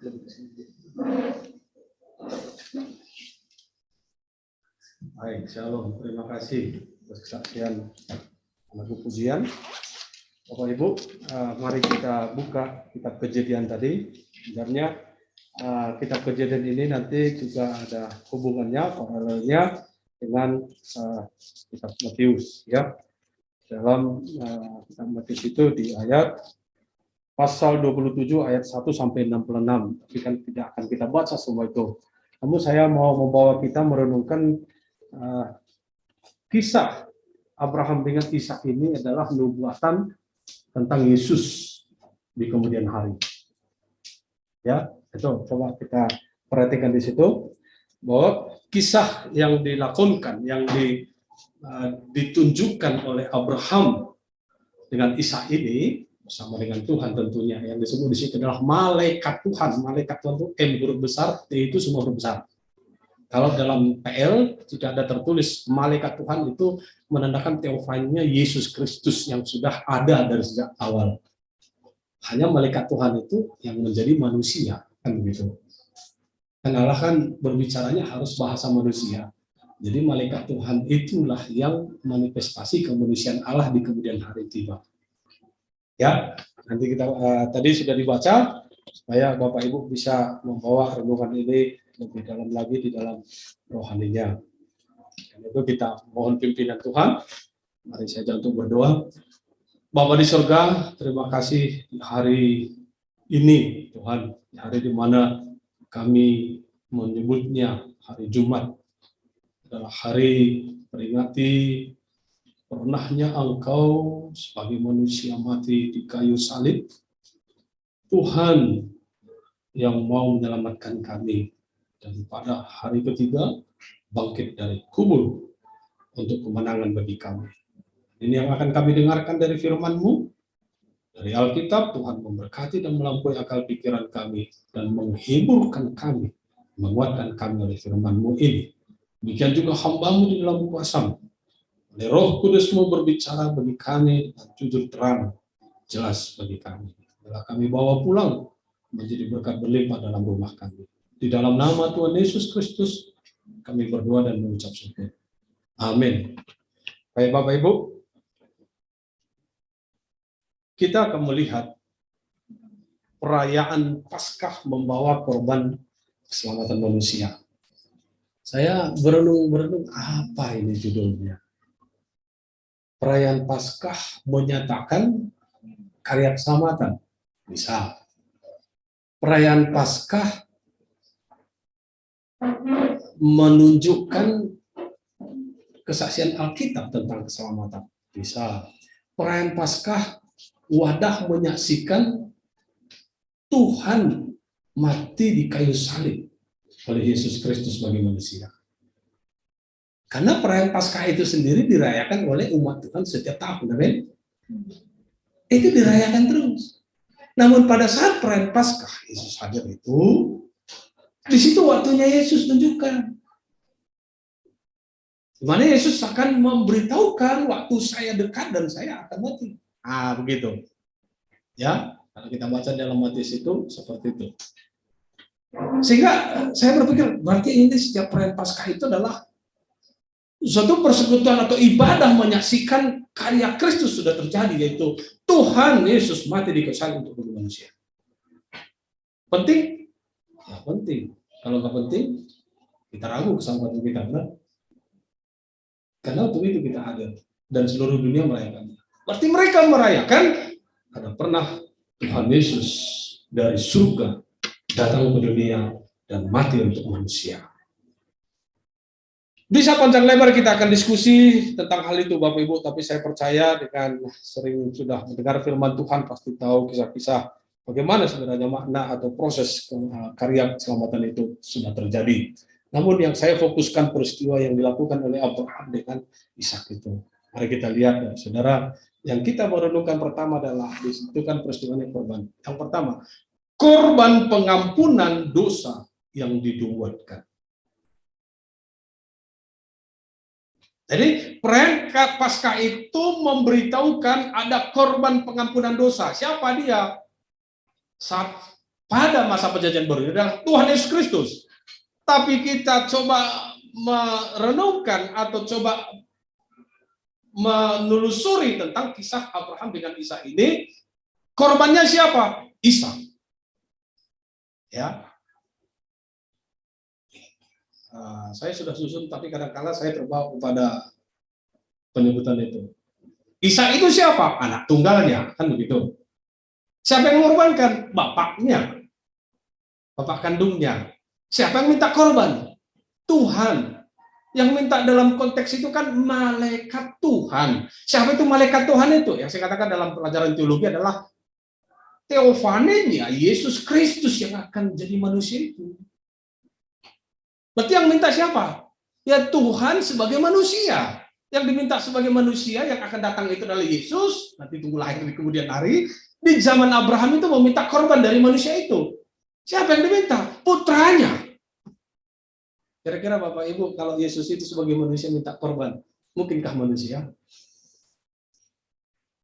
Baik, shalom. Terima kasih atas kesaksian lagu pujian. Bapak Ibu, mari kita buka kitab Kejadian tadi. Sebenarnya kitab Kejadian ini nanti juga ada hubungannya, paralelnya dengan kitab Matius, ya. Dalam kitab Matius itu di ayat pasal 27 ayat 1 sampai 66. Tapi kan tidak akan kita baca semua itu. Namun saya mau membawa kita merenungkan kisah Abraham dengan Ishak ini adalah nubuatan tentang Yesus di kemudian hari. Ya, itu coba kita perhatikan di situ bahwa kisah yang dilakonkan, yang ditunjukkan oleh Abraham dengan Ishak ini bersama dengan Tuhan tentunya, yang disebut di situ adalah malaikat Tuhan. Malaikat Tuhan itu M huruf besar, T itu semua huruf besar. Kalau dalam PL tidak ada tertulis malaikat Tuhan, itu menandakan teofaninya Yesus Kristus yang sudah ada dari sejak awal. Hanya malaikat Tuhan itu yang menjadi manusia, kan begitu. Dan Allah kan berbicaranya harus bahasa manusia. Jadi malaikat Tuhan itulah yang manifestasi kemanusiaan Allah di kemudian hari tiba. Ya, nanti kita tadi sudah dibaca supaya Bapak Ibu bisa membawa renungan ini lebih dalam lagi di dalam rohaninya. Dan itu kita mohon pimpinan Tuhan. Mari saja untuk berdoa. Bapa di surga, terima kasih di hari ini Tuhan, di hari di mana kami menyebutnya hari Jumat adalah hari peringati pernahnya Engkau sebagai manusia mati di kayu salib. Tuhan yang mau menyelamatkan kami. Dan pada hari ketiga, bangkit dari kubur untuk kemenangan bagi kami. Ini yang akan kami dengarkan dari firman-Mu, dari Alkitab. Tuhan memberkati dan melampaui akal pikiran kami, dan menghiburkan kami, menguatkan kami oleh firman-Mu ini. Demikian juga hamba-Mu di dalam kuasa-Mu. Oleh Roh Kudus-Mu berbicara bagi kami dengan jujur terang, jelas bagi kami. Setelah kami bawa pulang, menjadi berkat berlimpah dalam rumah kami. Di dalam nama Tuhan Yesus Kristus, kami berdoa dan mengucap syukur. Amin. Baik Bapak Ibu, kita akan melihat perayaan Paskah membawa korban keselamatan manusia. Saya berenung apa ini judulnya? Perayaan Paskah menyatakan karya keselamatan. Bisa. Perayaan Paskah menunjukkan kesaksian Alkitab tentang keselamatan. Bisa. Perayaan Paskah wadah menyaksikan Tuhan mati di kayu salib oleh Yesus Kristus bagi manusia. Karena perayaan Paskah itu sendiri dirayakan oleh umat Tuhan setiap tahun, amin. Itu dirayakan terus. Namun pada saat perayaan Paskah Yesus hadir itu, di situ waktunya Yesus tunjukkan. Di mana Yesus akan memberitahukan waktu saya dekat dan saya akan mati. Begitu. Ya, kalau kita baca dalam Matius itu seperti itu. Sehingga saya berpikir berarti ini setiap perayaan Paskah itu adalah suatu persekutuan atau ibadah menyaksikan karya Kristus sudah terjadi, yaitu Tuhan Yesus mati di kayu salib untuk manusia. Penting? Ya penting. Kalau nggak penting, kita ragu keselamatan kita, benar? Karena untuk itu kita hadir dan seluruh dunia merayakannya. Berarti mereka merayakan karena pernah Tuhan Yesus dari surga datang ke dunia dan mati untuk manusia. Bisa panjang lebar kita akan diskusi tentang hal itu Bapak Ibu, tapi saya percaya dengan sering sudah mendengar firman Tuhan pasti tahu kisah-kisah bagaimana sebenarnya makna atau proses karya keselamatan itu sudah terjadi. Namun yang saya fokuskan peristiwa yang dilakukan oleh Abraham dengan Ishak itu. Mari kita lihat ya, saudara, yang kita merenungkan pertama adalah disitukan peristiwanya korban. Yang pertama, korban pengampunan dosa yang dinubuatkan. Jadi perayaan Paskah itu memberitahukan ada korban pengampunan dosa. Siapa dia? Saat pada masa perjanjian baru adalah Tuhan Yesus Kristus. Tapi kita coba merenungkan atau coba menelusuri tentang kisah Abraham dengan Ishak ini, korbannya siapa? Ishak. Ya. Saya sudah susun, tapi kadang-kala saya terbawa kepada penyebutan itu. Ishak itu siapa? Anak tunggalnya, kan begitu. Siapa yang mengorbankan? Bapaknya, bapak kandungnya. Siapa yang minta korban? Tuhan. Yang minta dalam konteks itu kan malaikat Tuhan. Siapa itu malaikat Tuhan itu? Yang saya katakan dalam pelajaran teologi adalah teofanenya, Yesus Kristus yang akan jadi manusia itu. Berarti yang minta siapa? Ya Tuhan sebagai manusia. Yang diminta sebagai manusia yang akan datang itu adalah Yesus, nanti tunggu lahir di kemudian hari. Di zaman Abraham itu meminta korban dari manusia itu. Siapa yang diminta? Putranya. Kira-kira Bapak Ibu, kalau Yesus itu sebagai manusia minta korban, mungkinkah manusia?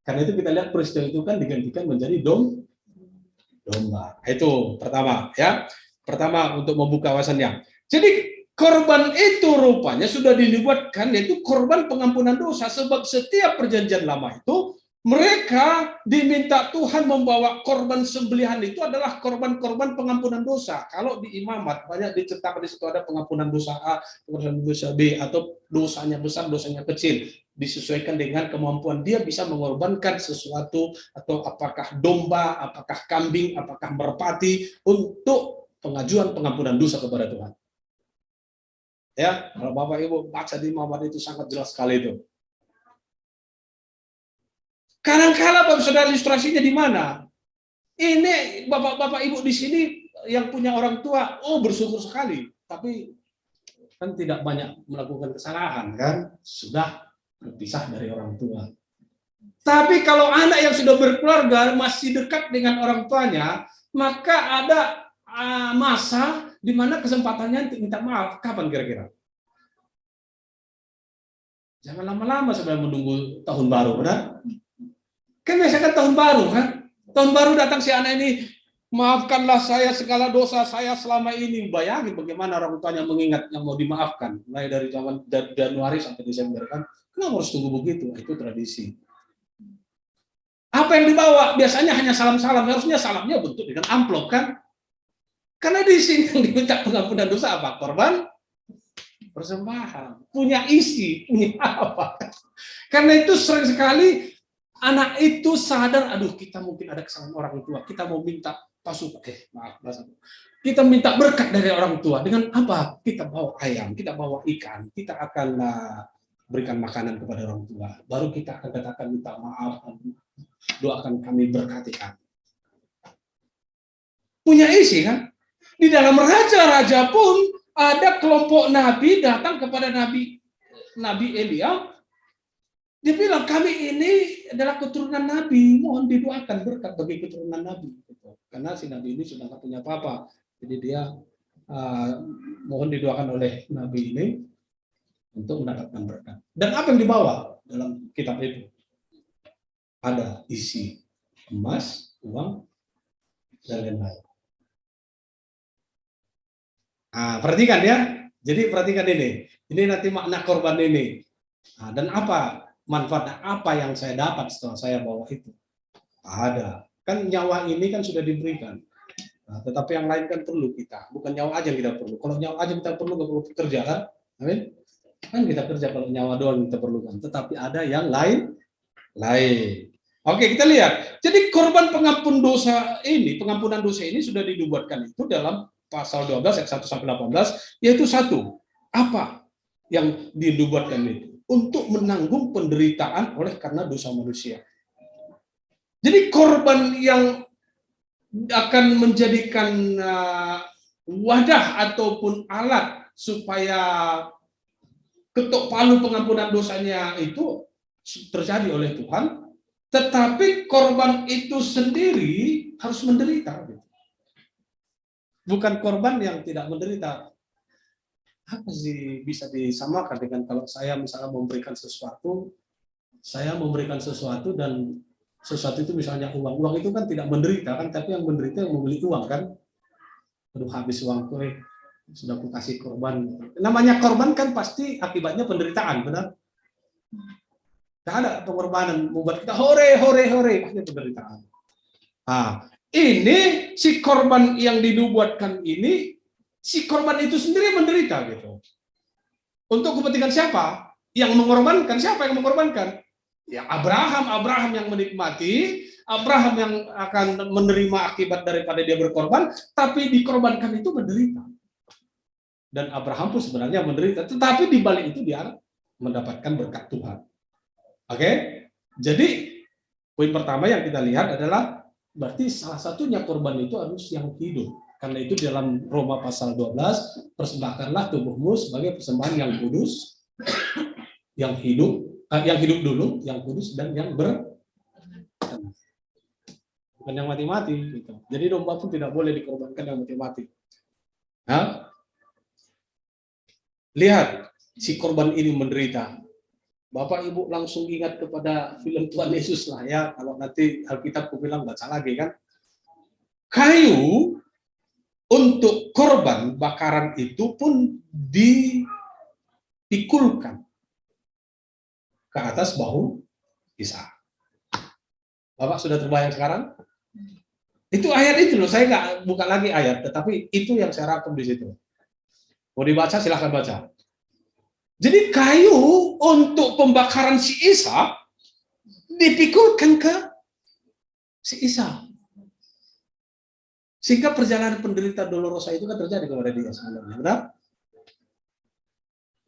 Karena itu kita lihat peristiwa itu kan digantikan menjadi domba. Itu pertama, ya. Pertama untuk membuka wawasannya. Jadi korban itu rupanya sudah dibuatkan, yaitu korban pengampunan dosa. Sebab setiap perjanjian lama itu mereka diminta Tuhan membawa korban sembelihan itu adalah korban-korban pengampunan dosa. Kalau di imamat banyak diceritakan di situ ada pengampunan dosa A, pengampunan dosa B, atau dosanya besar, dosanya kecil. Disesuaikan dengan kemampuan dia bisa mengorbankan sesuatu, atau apakah domba, apakah kambing, apakah merpati untuk pengajuan pengampunan dosa kepada Tuhan. Ya, kalau Bapak Ibu baca di imamat itu sangat jelas sekali itu. Kadang-kala Bapak Saudara ilustrasinya di mana? Ini Bapak Ibu di sini yang punya orang tua, bersyukur sekali. Tapi kan tidak banyak melakukan kesalahan kan? Sudah berpisah dari orang tua. Tapi kalau anak yang sudah berkeluarga masih dekat dengan orang tuanya, maka ada masa di mana kesempatannya untuk minta maaf. Kapan kira-kira? Jangan lama-lama sebelum menunggu tahun baru, benar? Kan biasanya tahun baru kan? Tahun baru datang si anak ini, maafkanlah saya segala dosa saya selama ini. Bayangin bagaimana orang tuanya mengingat yang mau dimaafkan. Mulai dari zaman Januari sampai Desember kan. Kenapa harus tunggu begitu? Itu tradisi. Apa yang dibawa? Biasanya hanya salam-salam. Harusnya salamnya bentuk dengan amplop kan? Karena di sini yang diminta pengampunan dosa apa? Korban persembahan. Punya isi, punya apa? Karena itu sering sekali anak itu sadar, aduh kita mungkin ada kesalahan orang tua, kita mau minta kita minta berkat dari orang tua. Dengan apa? Kita bawa ayam, kita bawa ikan, kita akan berikan makanan kepada orang tua. Baru kita akan katakan minta maaf, doakan kami, berkati kami. Punya isi kan? Di dalam raja-raja pun ada kelompok nabi datang kepada Nabi Elia. Dia bilang, kami ini adalah keturunan Nabi, mohon didoakan berkat bagi keturunan Nabi. Karena si Nabi ini sudah nggak punya apa-apa. Jadi dia mohon didoakan oleh Nabi ini untuk mendapatkan berkat. Dan apa yang dibawa dalam kitab itu? Ada isi emas, uang, dan lain-lain. Perhatikan ya. Jadi perhatikan ini. Ini nanti makna korban ini. Dan apa manfaatnya, apa yang saya dapat setelah saya bawa itu? Ada. Kan nyawa ini kan sudah diberikan. Tetapi yang lain kan perlu kita. Bukan nyawa aja yang kita perlu. Kalau nyawa aja kita perlu, nggak perlu kerja kan? Amin. Kan kita kerja kalau nyawa doang kita perlukan. Tetapi ada yang lain. Oke, kita lihat. Jadi korban pengampunan dosa ini sudah dibuatkan itu dalam pasal 12 ayat 1 sampai 18, yaitu satu. Apa yang dibuatkan itu? Untuk menanggung penderitaan oleh karena dosa manusia. Jadi korban yang akan menjadikan wadah ataupun alat supaya ketok palu pengampunan dosanya itu terjadi oleh Tuhan, tetapi korban itu sendiri harus menderita. Bukan korban yang tidak menderita. Apa sih bisa disamakan dengan kalau saya misalnya memberikan sesuatu dan sesuatu itu misalnya uang. Uang itu kan tidak menderita kan, tapi yang menderita yang membeli uang kan. Aduh habis uangku, sudah aku kasih korban. Namanya korban kan pasti akibatnya penderitaan, benar? Tidak ada pengorbanan membuat kita hore, pasti penderitaan. Nah, ini si korban yang dinubuatkan ini, si korban itu sendiri menderita gitu. Untuk kepentingan siapa? Yang mengorbankan, siapa yang mengorbankan? Ya Abraham yang menikmati, Abraham yang akan menerima akibat daripada dia berkorban, tapi dikorbankan itu menderita. Dan Abraham pun sebenarnya menderita, tetapi di balik itu dia mendapatkan berkat Tuhan. Oke? Jadi poin pertama yang kita lihat adalah berarti salah satunya korban itu harus yang hidup. Karena itu dalam Roma pasal 12, persembahkanlah tubuhmu sebagai persembahan yang kudus, yang hidup dulu, yang kudus dan yang bukan yang mati-mati gitu. Jadi domba pun tidak boleh dikorbankan yang mati-mati. Nah, lihat si korban ini menderita. Bapak Ibu langsung ingat kepada film Tuhan Yesus lah ya. Kalau nanti Alkitab bilang baca lagi kan. Kayu untuk korban bakaran itu pun dipikulkan ke atas bahu Ishak. Bapak sudah terbayang sekarang? Itu ayat itu loh, saya nggak buka lagi ayat, tetapi itu yang saya rangkum di situ. Mau dibaca silahkan baca. Jadi kayu untuk pembakaran si Ishak dipikulkan ke si Ishak. Sehingga perjalanan penderita dolorosa itu kan terjadi kepada dia sebenarnya, benar?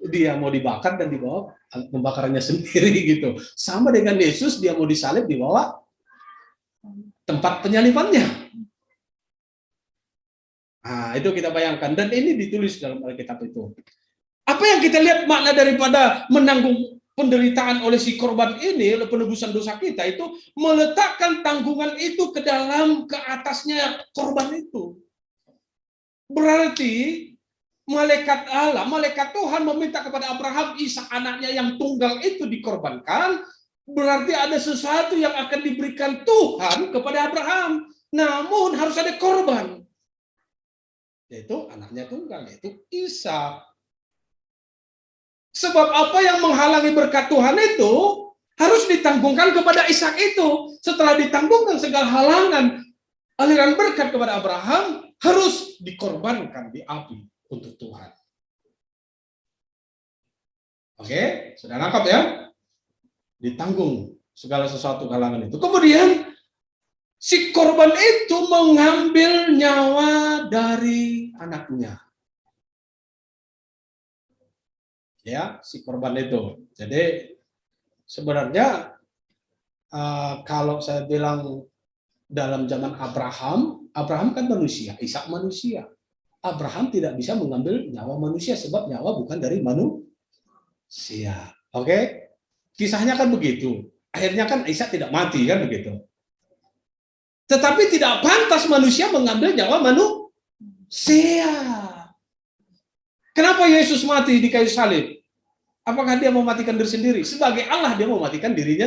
Dia mau dibakar dan dibawa pembakarannya sendiri gitu. Sama dengan Yesus, dia mau disalib dibawa tempat penyalibannya. Nah, itu kita bayangkan. Dan ini ditulis dalam Alkitab itu. Apa yang kita lihat makna daripada menanggung penderitaan oleh si korban ini, oleh penebusan dosa kita itu, meletakkan tanggungan itu ke dalam, ke atasnya korban itu. Berarti malaikat Allah, malaikat Tuhan meminta kepada Abraham, Ishak anaknya yang tunggal itu dikorbankan, berarti ada sesuatu yang akan diberikan Tuhan kepada Abraham. Namun harus ada korban. Yaitu anaknya tunggal, yaitu Ishak. Sebab apa yang menghalangi berkat Tuhan itu harus ditanggungkan kepada Ishak itu. Setelah ditanggungkan segala halangan, aliran berkat kepada Abraham harus dikorbankan di api untuk Tuhan. Oke, sudah nangkap ya? Ditanggung segala sesuatu halangan itu. Kemudian si korban itu mengambil nyawa dari anaknya. Ya, si korban itu. Jadi sebenarnya kalau saya bilang dalam zaman Abraham kan manusia, Ishak manusia. Abraham tidak bisa mengambil nyawa manusia sebab nyawa bukan dari manusia. Oke? Kisahnya kan begitu. Akhirnya kan Ishak tidak mati kan begitu. Tetapi tidak pantas manusia mengambil nyawa manusia. Kenapa Yesus mati di kayu salib? Apakah dia mau matikan diri sendiri? Sebagai Allah dia mau matikan dirinya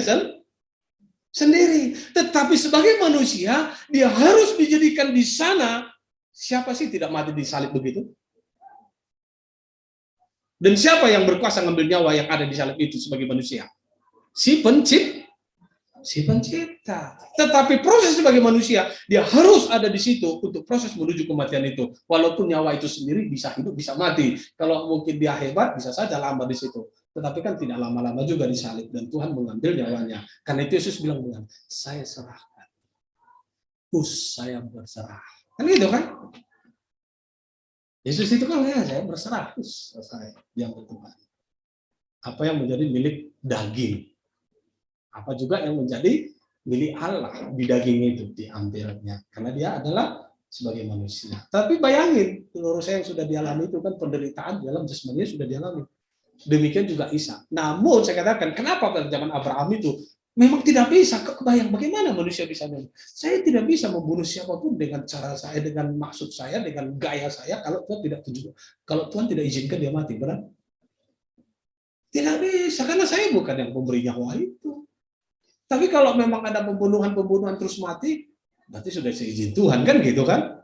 sendiri. Tetapi sebagai manusia dia harus dijadikan di sana. Siapa sih tidak mati di salib begitu? Dan siapa yang berkuasa mengambil nyawa yang ada di salib itu sebagai manusia? Si pencipta. Tetapi proses sebagai manusia, dia harus ada di situ untuk proses menuju kematian itu. Walaupun nyawa itu sendiri bisa hidup, bisa mati. Kalau mungkin dia hebat, bisa saja lama di situ. Tetapi kan tidak lama-lama juga disalib. Dan Tuhan mengambil nyawanya. Karena itu Yesus bilang, saya serahkan. Saya berserah. Kan gitu kan? Yesus itu kan saya berserah. Saya yang bertuhan. Apa yang menjadi milik daging. Apa juga yang menjadi milik Allah di daging itu diambilnya karena dia adalah sebagai manusia. Tapi bayangin dolorosa yang sudah dialami itu kan penderitaan dalam jasmani sudah dialami. Demikian juga Ishak. Namun saya katakan kenapa pada zaman Abraham itu memang tidak bisa. Kebayang bagaimana manusia bisa membunuh? Saya tidak bisa membunuh siapapun dengan cara saya, dengan maksud saya, dengan gaya saya kalau Tuhan tidak tuju. Kalau Tuhan tidak izinkan dia mati, benar? Tidak bisa karena saya bukan yang memberi nyawa itu. Tapi kalau memang ada pembunuhan terus mati, berarti sudah seizin Tuhan kan gitu kan?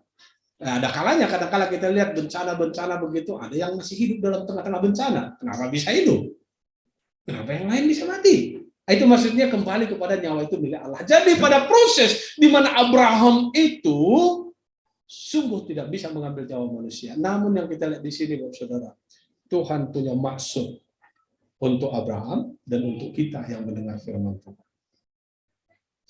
Nah, ada kalanya kadang-kala kita lihat bencana-bencana begitu, ada yang masih hidup dalam tengah-tengah bencana. Kenapa bisa hidup? Kenapa yang lain bisa mati? Itu maksudnya kembali kepada nyawa itu milik Allah. Jadi pada proses di mana Abraham itu sungguh tidak bisa mengambil nyawa manusia. Namun yang kita lihat di sini, Bapak Saudara, Tuhan punya maksud untuk Abraham dan untuk kita yang mendengar firman Tuhan.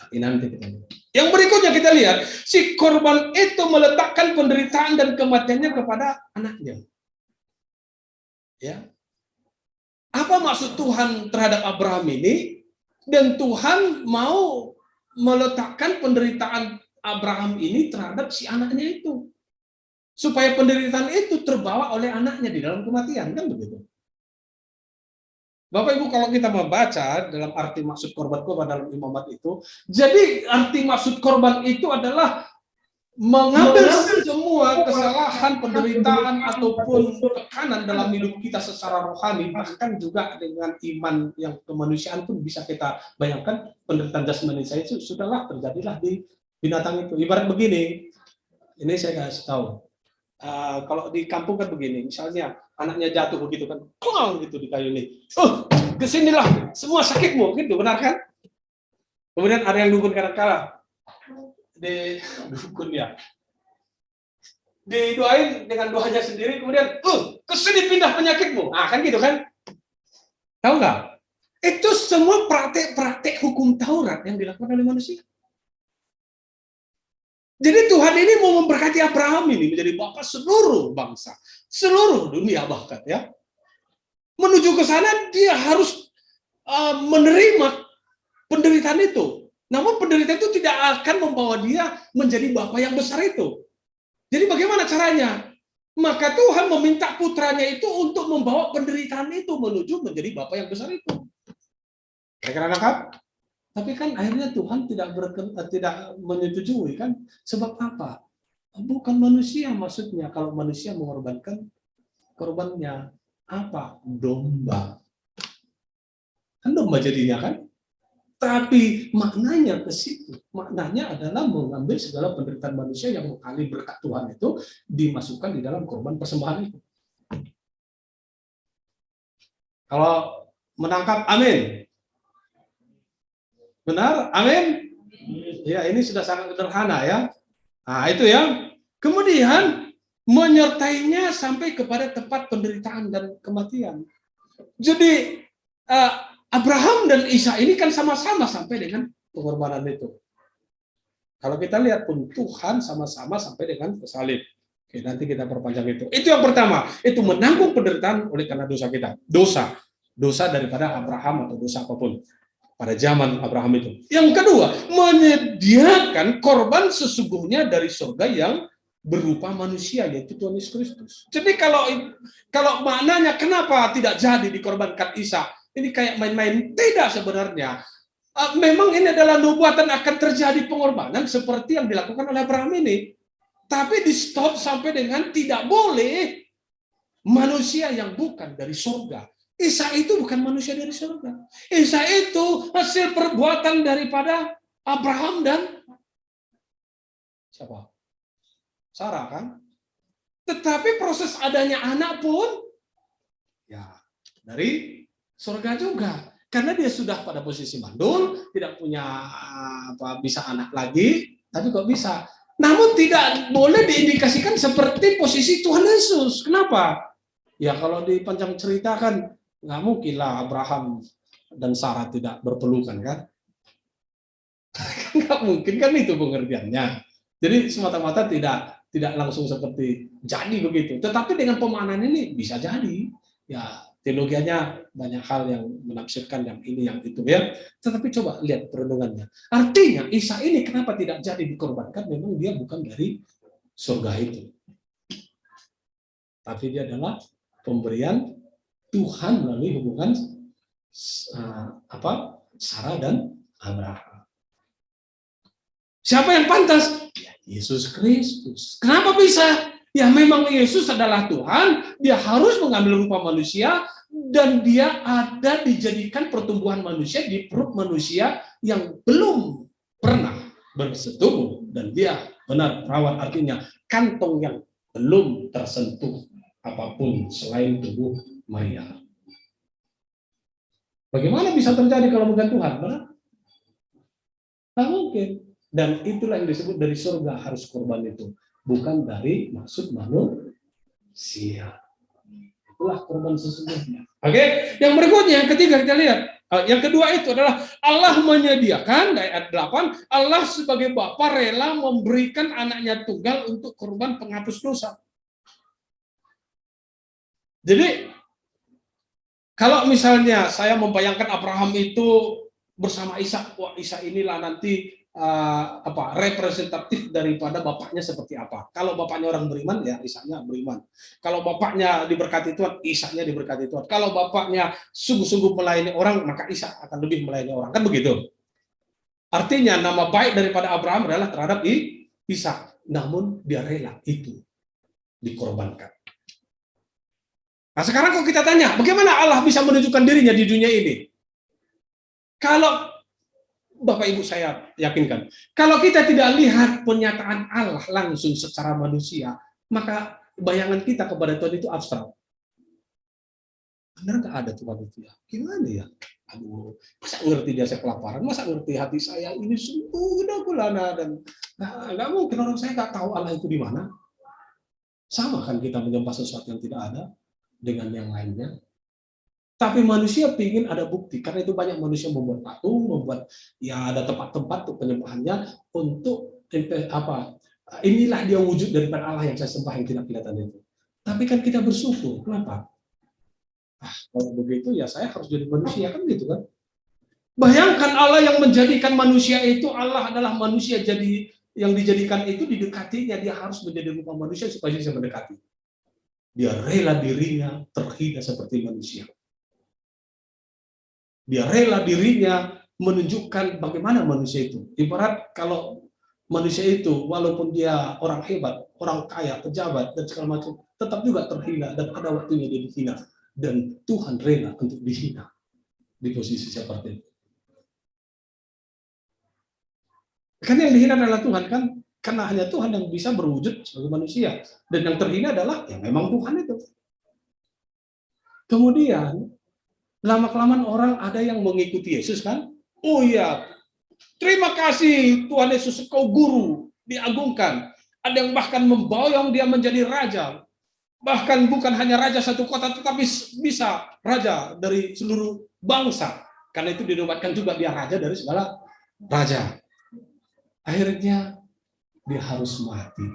Tapi nanti kita lihat. Yang berikutnya kita lihat, si korban itu meletakkan penderitaan dan kematiannya kepada anaknya. Ya. Apa maksud Tuhan terhadap Abraham ini? Dan Tuhan mau meletakkan penderitaan Abraham ini terhadap si anaknya itu. Supaya penderitaan itu terbawa oleh anaknya di dalam kematian, kan begitu. Bapak Ibu, kalau kita membaca dalam arti maksud korban dalam imamat itu, jadi arti maksud korban itu adalah mengambil semua kesalahan, penderitaan, ataupun tekanan dalam hidup kita secara rohani, bahkan juga dengan iman yang kemanusiaan pun bisa kita bayangkan penderitaan jasmani saya itu sudahlah terjadilah di binatang itu. Ibarat begini, ini saya kasih tahu. Kalau di kampung kan begini, misalnya anaknya jatuh begitu kan, klang gitu di kayu ini. Kesinilah, semua sakitmu, gitu, benar kan? Kemudian ada yang dukun kadang-kala di dukun ya, didoain dengan doanya sendiri, kemudian, kesini pindah penyakitmu, kan gitu kan? Tahu nggak? Itu semua praktek-praktek hukum Taurat yang dilakukan oleh manusia. Jadi Tuhan ini mau memberkati Abraham ini menjadi bapa seluruh bangsa, seluruh dunia bahkan ya. Menuju ke sana dia harus menerima penderitaan itu. Namun penderitaan itu tidak akan membawa dia menjadi bapa yang besar itu. Jadi bagaimana caranya? Maka Tuhan meminta putranya itu untuk membawa penderitaan itu menuju menjadi bapa yang besar itu. Kira-kira lengkap? Tapi kan akhirnya Tuhan tidak menyetujui kan? Sebab apa? Bukan manusia maksudnya. Kalau manusia mengorbankan korbannya apa? Domba. Kan domba jadinya kan? Tapi maknanya ke situ. Maknanya adalah mengambil segala penderitaan manusia yang mengalir berkat Tuhan itu dimasukkan di dalam korban persembahan itu. Kalau menangkap, amin. Benar? Amin? Ya, ini sudah sangat sederhana ya. Nah, itu ya. Kemudian menyertainya sampai kepada tempat penderitaan dan kematian. Jadi Abraham dan Ishak ini kan sama-sama sampai dengan pengorbanan itu. Kalau kita lihat pun Tuhan sama-sama sampai dengan salib. Oke, nanti kita perpanjang itu. Itu yang pertama, itu menanggung penderitaan oleh karena dosa kita. Dosa daripada Abraham atau dosa apapun pada zaman Abraham itu. Yang kedua, menyediakan korban sesungguhnya dari surga yang berupa manusia, yaitu Tuhan Yesus Kristus. Jadi kalau maknanya kenapa tidak jadi dikorbankan Ishak, ini kayak main-main, tidak sebenarnya. Memang ini adalah nubuatan akan terjadi pengorbanan seperti yang dilakukan oleh Abraham ini. Tapi di stop sampai dengan tidak boleh manusia yang bukan dari surga. Ishak itu bukan manusia dari surga. Ishak itu hasil perbuatan daripada Abraham dan siapa? Sarah kan? Tetapi proses adanya anak pun ya dari surga juga. Karena dia sudah pada posisi mandul, tidak punya bisa anak lagi, tapi kok bisa. Namun tidak boleh diindikasikan seperti posisi Tuhan Yesus. Kenapa? Ya kalau dipanjang cerita kan nggak mungkin lah Abraham dan Sarah tidak berpelukan kan? Nggak mungkin kan itu pengertiannya. Jadi semata-mata tidak langsung seperti jadi begitu. Tetapi dengan pemaknaan ini bisa jadi. Ya teologianya banyak hal yang menafsirkan yang ini yang itu ya. Tetapi coba lihat perenungannya. Artinya Ishak ini kenapa tidak jadi dikorbankan? Memang dia bukan dari surga itu. Tapi dia adalah pemberian Tuhan melalui hubungan Sarah dan Abraham. Siapa yang pantas? Ya, Yesus Kristus. Kenapa bisa? Ya memang Yesus adalah Tuhan, dia harus mengambil rupa manusia, dan dia ada dijadikan pertumbuhan manusia di perut manusia yang belum pernah bersetubuh. Dan dia benar perawat, artinya kantong yang belum tersentuh apapun selain tubuh Maria. Bagaimana bisa terjadi kalau bukan Tuhan? Benar? Tak mungkin. Dan itulah yang disebut dari surga harus korban itu. Bukan dari maksud manusia. Itulah korban sesungguhnya. Oke, yang berikutnya, yang ketiga kita lihat. Yang kedua itu adalah Allah menyediakan, ayat 8, Allah sebagai Bapa rela memberikan anaknya tunggal untuk korban penghapus dosa. Jadi, kalau misalnya saya membayangkan Abraham itu bersama Ishak, wah Ishak inilah nanti representatif daripada bapaknya seperti apa. Kalau bapaknya orang beriman, ya Ishaknya beriman. Kalau bapaknya diberkati Tuhan, Ishaknya diberkati Tuhan. Kalau bapaknya sungguh-sungguh melayani orang, maka Ishak akan lebih melayani orang. Kan begitu. Artinya nama baik daripada Abraham adalah terhadap Ishak. Namun dia rela itu dikorbankan. Nah sekarang kalau kita tanya, bagaimana Allah bisa menunjukkan dirinya di dunia ini? Kalau Bapak Ibu saya yakinkan, kalau kita tidak lihat pernyataan Allah langsung secara manusia, maka bayangan kita kepada Tuhan itu abstrak. Benar nggak ada Tuhan itu ya? Gimana ya? Aduh, masa ngerti dia saya kelaparan, masa ngerti hati saya ini sungguh udah gulana, dan nggak mungkin orang saya nggak tahu Allah itu di mana. Sama kan kita menyembah sesuatu yang tidak ada dengan yang lainnya. Tapi manusia ingin ada bukti, karena itu banyak manusia membuat patung, membuat ya ada tempat-tempat untuk penyembahannya untuk apa? Inilah dia wujud daripada Allah yang saya sembah yang tidak kelihatan itu. Tapi kan kita bersyukur, kenapa? Kalau begitu ya saya harus jadi manusia kan gitu kan? Bayangkan Allah yang menjadikan manusia itu, Allah adalah manusia, jadi yang dijadikan itu didekatinya, dia harus menjadi rupa manusia supaya bisa mendekati. Dia rela dirinya terhina seperti manusia. Dia rela dirinya menunjukkan bagaimana manusia itu. Ibarat kalau manusia itu, walaupun dia orang hebat, orang kaya, pejabat, dan segala macam, tetap juga terhina, dan ada waktunya dia dihina. Dan Tuhan rela untuk dihina di posisi seperti itu. Karena yang dihina adalah Tuhan kan, karena hanya Tuhan yang bisa berwujud sebagai manusia. Dan yang terhina adalah ya memang Tuhan itu. Kemudian lama-kelamaan orang ada yang mengikuti Yesus kan? Oh iya, terima kasih Tuhan Yesus, kau guru, diagungkan. Ada yang bahkan memboyong dia menjadi raja. Bahkan bukan hanya raja satu kota, tetapi bisa raja dari seluruh bangsa. Karena itu dinobatkan juga dia raja dari segala raja. Akhirnya dia harus mati.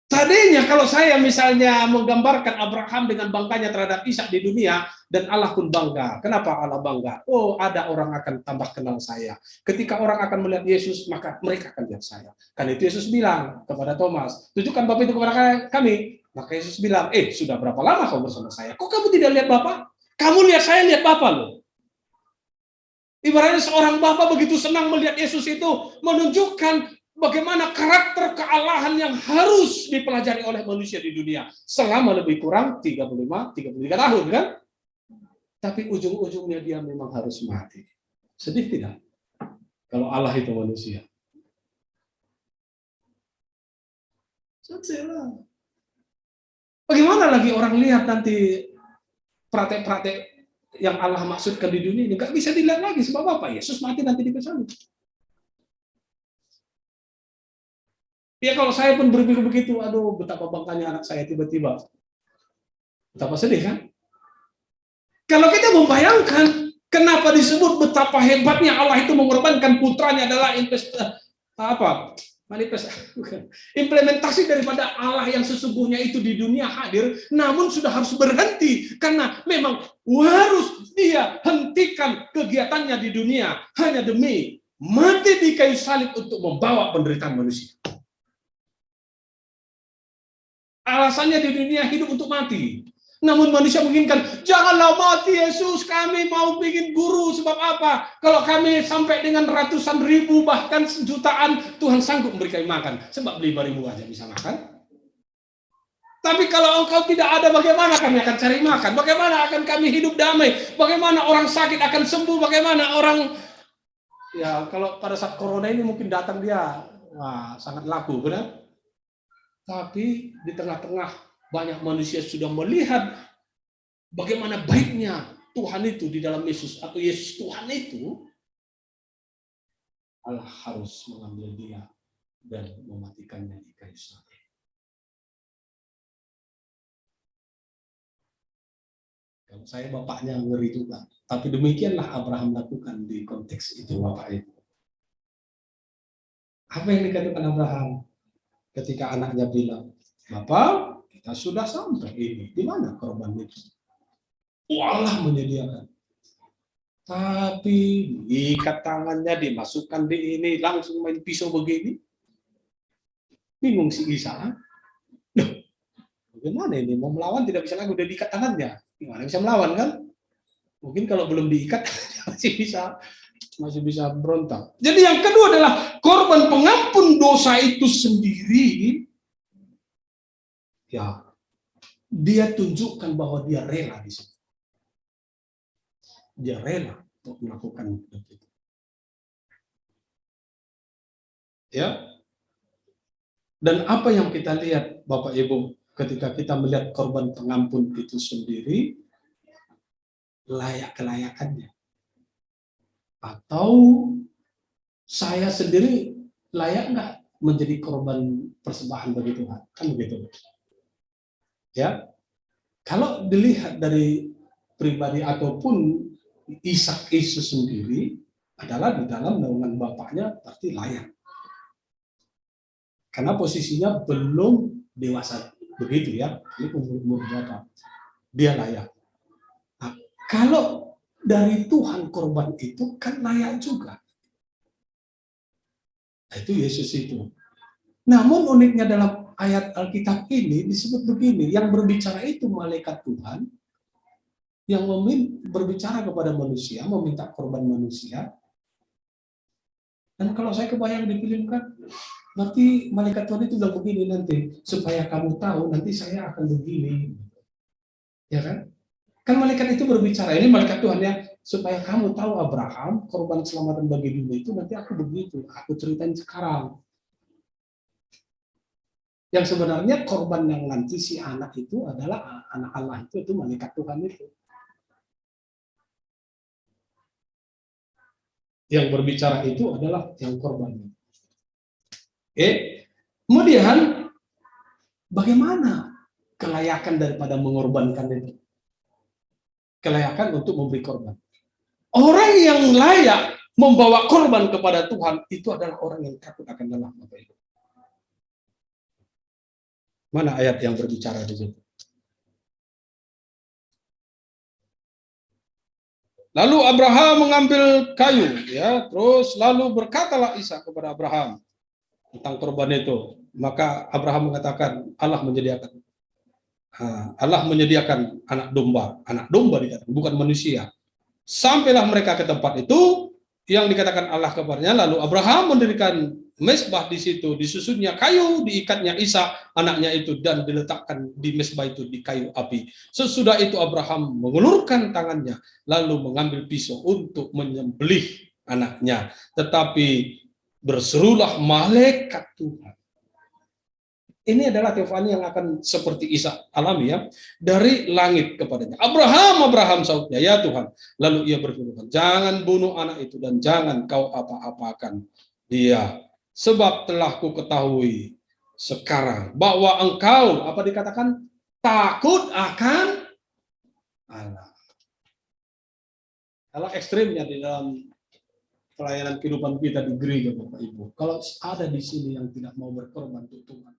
Tadinya kalau saya misalnya menggambarkan Abraham dengan bangganya terhadap Ishak di dunia, dan Allah pun bangga. Kenapa Allah bangga? Oh, ada orang akan tambah kenal saya. Ketika orang akan melihat Yesus, maka mereka akan lihat saya. Karena itu Yesus bilang kepada Thomas, tunjukkan Bapa itu kepada kami. Maka Yesus bilang, sudah berapa lama kau bersama saya? Kok kamu tidak lihat Bapa? Kamu lihat saya, lihat Bapa loh. Ibaratnya seorang Bapa begitu senang melihat Yesus itu menunjukkan bagaimana karakter kealahan yang harus dipelajari oleh manusia di dunia selama lebih kurang 33 tahun kan? Tapi ujung-ujungnya dia memang harus mati. Sedih tidak? Kalau Allah itu manusia. Sedih lah. Bagaimana lagi orang lihat nanti praktek-praktek yang Allah maksudkan di dunia ini? Nggak bisa dilihat lagi sebab apa? Yesus mati nanti di sana. Ya kalau saya pun berpikir begitu, aduh betapa bangkanya anak saya tiba-tiba. Betapa sedih kan? Kalau kita membayangkan kenapa disebut betapa hebatnya Allah itu mengorbankan putranya adalah implementasi daripada Allah yang sesungguhnya itu di dunia hadir, namun sudah harus berhenti karena memang harus dia hentikan kegiatannya di dunia hanya demi mati di kayu salib untuk membawa penderitaan manusia. Alasannya di dunia hidup untuk mati. Namun manusia menginginkan, janganlah mati Yesus, kami mau bikin guru. Sebab apa? Kalau kami sampai dengan ratusan ribu, bahkan jutaan, Tuhan sanggup memberi kami makan. Sebab 5.000 aja bisa makan. Tapi kalau engkau tidak ada, bagaimana kami akan cari makan? Bagaimana akan kami hidup damai? Bagaimana orang sakit akan sembuh? Bagaimana orang... Ya, kalau pada saat corona ini mungkin datang dia, wah, sangat laku, benar? Tapi di tengah-tengah banyak manusia sudah melihat bagaimana baiknya Tuhan itu di dalam Yesus, atau Yesus Tuhan itu, Allah harus mengambil dia dan mematikannya di kayu salib. Kalau saya bapaknya ngeri juga, tapi demikianlah Abraham lakukan di konteks itu, Bapak itu. Apa yang dikatakan Abraham ketika anaknya bilang, Bapak, kita sudah sampai ini, di mana korban itu? Allah menyediakan. Tapi ikat tangannya, dimasukkan di ini, langsung main pisau begini. Bingung si Isa. Loh, bagaimana ini? Mau melawan tidak bisa lagi, udah diikat tangannya. Gimana bisa melawan kan? Mungkin kalau belum diikat masih bisa berontak. Jadi yang kedua adalah korban pengampun dosa itu sendiri. Ya, dia tunjukkan bahwa dia rela di situ. Dia rela untuk melakukan itu. Ya. Dan apa yang kita lihat, Bapak Ibu, ketika kita melihat korban pengampun itu sendiri, layak kelayakannya. Atau saya sendiri layak nggak menjadi korban persembahan bagi Tuhan? Kan begitu. Ya. Kalau dilihat dari pribadi ataupun Ishak itu sendiri adalah di dalam naungan bapaknya pasti layak. Karena posisinya belum dewasa begitu ya, ini umur berapa? Dia layak. Nah, kalau dari Tuhan korban itu kan layak juga. Nah, itu Yesus itu. Namun uniknya dalam ayat Alkitab ini disebut begini, yang berbicara itu malaikat Tuhan, yang berbicara kepada manusia, meminta korban manusia. Dan kalau saya kebayang difilmkan, berarti malaikat Tuhan itu bilang begini nanti, supaya kamu tahu nanti saya akan begini. Ya kan? Kan malaikat itu berbicara, ini malaikat Tuhan ya, supaya kamu tahu Abraham, korban keselamatan bagi dunia itu nanti aku begitu, aku ceritain sekarang. Yang sebenarnya korban yang nanti si anak itu adalah anak Allah itu malaikat Tuhan itu. Yang berbicara itu adalah yang korbannya. Kemudian bagaimana kelayakan daripada mengorbankan itu? Kelayakan untuk memberi korban. Orang yang layak membawa korban kepada Tuhan itu adalah orang yang takut akan Allah. Mana ayat yang berbicara di situ? Lalu Abraham mengambil kayu, ya, terus lalu berkatalah Ishak kepada Abraham tentang korban itu. Maka Abraham mengatakan Allah menyediakan anak domba dikatakan, bukan manusia. Sampailah mereka ke tempat itu yang dikatakan Allah kepadanya. Lalu Abraham mendirikan mezbah di situ, disusunnya kayu, diikatnya Ishak anaknya itu dan diletakkan di mezbah itu di kayu api. Sesudah itu Abraham mengulurkan tangannya lalu mengambil pisau untuk menyembelih anaknya. Tetapi berserulah malaikat Tuhan. Ini adalah teofani yang akan seperti Ishak alami ya, dari langit kepadanya. Abraham, Abraham, sahutnya, ya Tuhan. Lalu ia berfirman, jangan bunuh anak itu dan jangan kau apa-apakan dia. Sebab telah ku ketahui sekarang bahwa engkau, apa dikatakan, takut akan Allah. Kalau ekstrimnya di dalam pelayanan kehidupan kita di gereja, Bapak Ibu, kalau ada di sini yang tidak mau berkorban untuk Tuhan,